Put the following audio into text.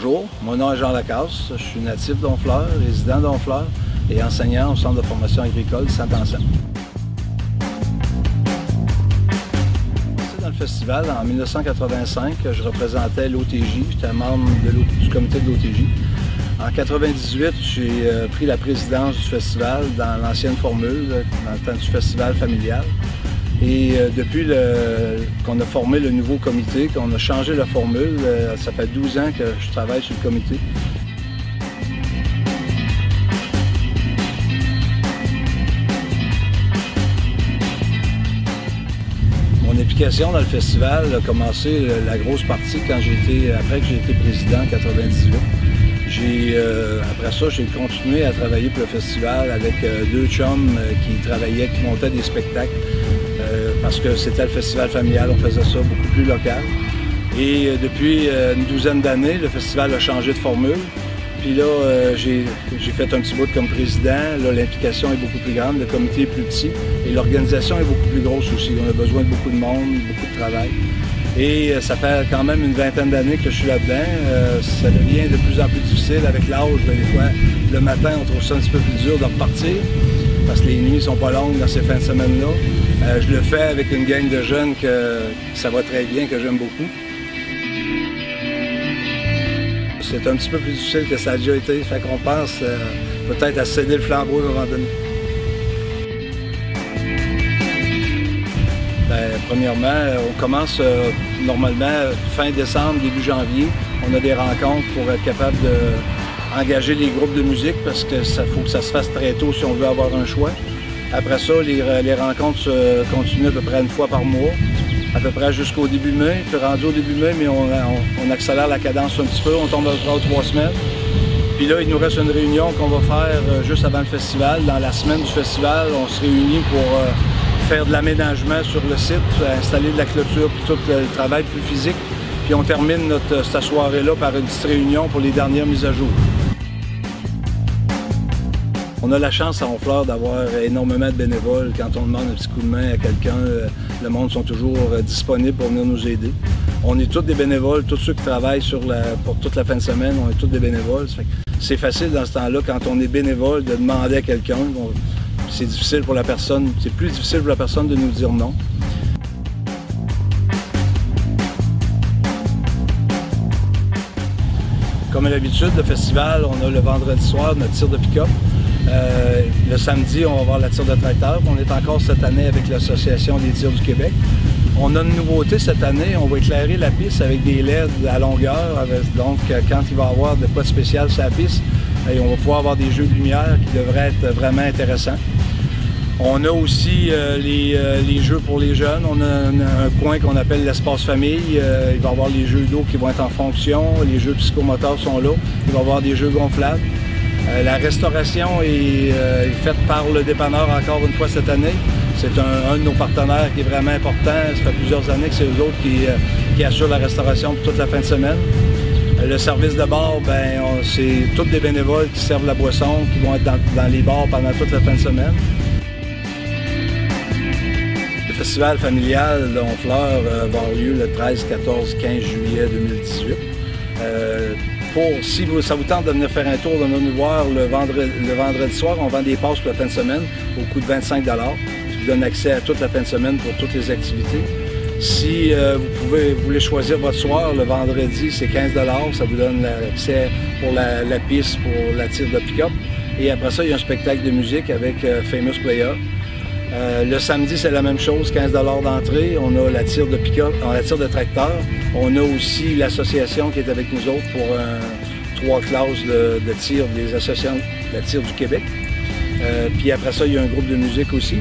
Bonjour, mon nom est Jean Lacasse, je suis natif d'Honfleur, résident d'Honfleur et enseignant au Centre de formation agricole Saint-Anselme. Dans le festival, en 1985, je représentais l'OTJ, j'étais membre du comité de l'OTJ. En 1998, j'ai pris la présidence du festival dans l'ancienne formule, dans le temps du festival familial. Et depuis qu'on a formé le nouveau comité, qu'on a changé la formule, ça fait 12 ans que je travaille sur le comité. Mon implication dans le festival a commencé la grosse partie après que j'ai été président en 1998. Après ça, j'ai continué à travailler pour le festival avec deux chums qui montaient des spectacles. Parce que c'était le festival familial, on faisait ça beaucoup plus local. Et depuis une douzaine d'années, le festival a changé de formule. Puis là, j'ai fait un petit bout comme président. Là, l'implication est beaucoup plus grande, le comité est plus petit et l'organisation est beaucoup plus grosse aussi. On a besoin de beaucoup de monde, beaucoup de travail. Et ça fait quand même une vingtaine d'années que je suis là-dedans. Ça devient de plus en plus difficile avec l'âge. Des fois, le matin, on trouve ça un petit peu plus dur de repartir parce que les nuits ne sont pas longues dans ces fins de semaine-là. Je le fais avec une gang de jeunes que ça va très bien, que j'aime beaucoup. C'est un petit peu plus difficile que ça a déjà été, fait qu'on pense peut-être à céder le flambeau à un moment donné. Premièrement, on commence normalement fin décembre, début janvier. On a des rencontres pour être capable d'engager les groupes de musique parce que faut que ça se fasse très tôt si on veut avoir un choix. Après ça, les rencontres continuent à peu près une fois par mois, à peu près jusqu'au début mai. Puis rendu au début mai, mais on accélère la cadence un petit peu, on tombe à 3 semaines. Puis là, il nous reste une réunion qu'on va faire juste avant le festival. Dans la semaine du festival, on se réunit pour faire de l'aménagement sur le site, installer de la clôture, puis tout le travail plus physique. Puis on termine cette soirée-là par une petite réunion pour les dernières mises à jour. On a la chance à Honfleur d'avoir énormément de bénévoles. Quand on demande un petit coup de main à quelqu'un, le monde sont toujours disponibles pour venir nous aider. On est tous des bénévoles, tous ceux qui travaillent pour toute la fin de semaine, on est tous des bénévoles. C'est facile dans ce temps-là, quand on est bénévole, de demander à quelqu'un. C'est difficile pour la personne, c'est plus difficile pour la personne de nous dire non. Comme à l'habitude, le festival, on a le vendredi soir notre tir de pick-up. Le samedi, on va avoir la tire de tracteur. On est encore cette année avec l'Association des tirs du Québec. On a une nouveauté cette année, on va éclairer la piste avec des LED à longueur. Donc, quand il va y avoir de quoi de spécial sur la piste, on va pouvoir avoir des jeux de lumière qui devraient être vraiment intéressants. On a aussi les jeux pour les jeunes. On a un coin qu'on appelle l'espace famille. Il va y avoir les jeux d'eau qui vont être en fonction. Les jeux psychomoteurs sont là. Il va y avoir des jeux gonflables. La restauration est faite par le dépanneur encore une fois cette année. C'est un de nos partenaires qui est vraiment important. Ça fait plusieurs années que c'est eux autres qui assurent la restauration pour toute la fin de semaine. Le service de bar, c'est tous des bénévoles qui servent la boisson, qui vont être dans les bars pendant toute la fin de semaine. Le festival familial de Honfleur va avoir lieu le 13, 14, 15 juillet 2018. Si ça vous tente de venir faire un tour, de venir nous voir le vendredi soir, on vend des passes pour la fin de semaine au coût de 25 $, qui vous donne accès à toute la fin de semaine pour toutes les activités. Si vous voulez choisir votre soir, le vendredi, c'est 15 $, ça vous donne l'accès pour la piste, pour la tire de pick-up. Et après ça, il y a un spectacle de musique avec Famous Player. Le samedi, c'est la même chose, 15 $ d'entrée. On a la tire de pick-up, la tire de tracteur. On a aussi l'association qui est avec nous autres pour 3 classes de tir des associations de la tire du Québec. Puis après ça, il y a un groupe de musique aussi.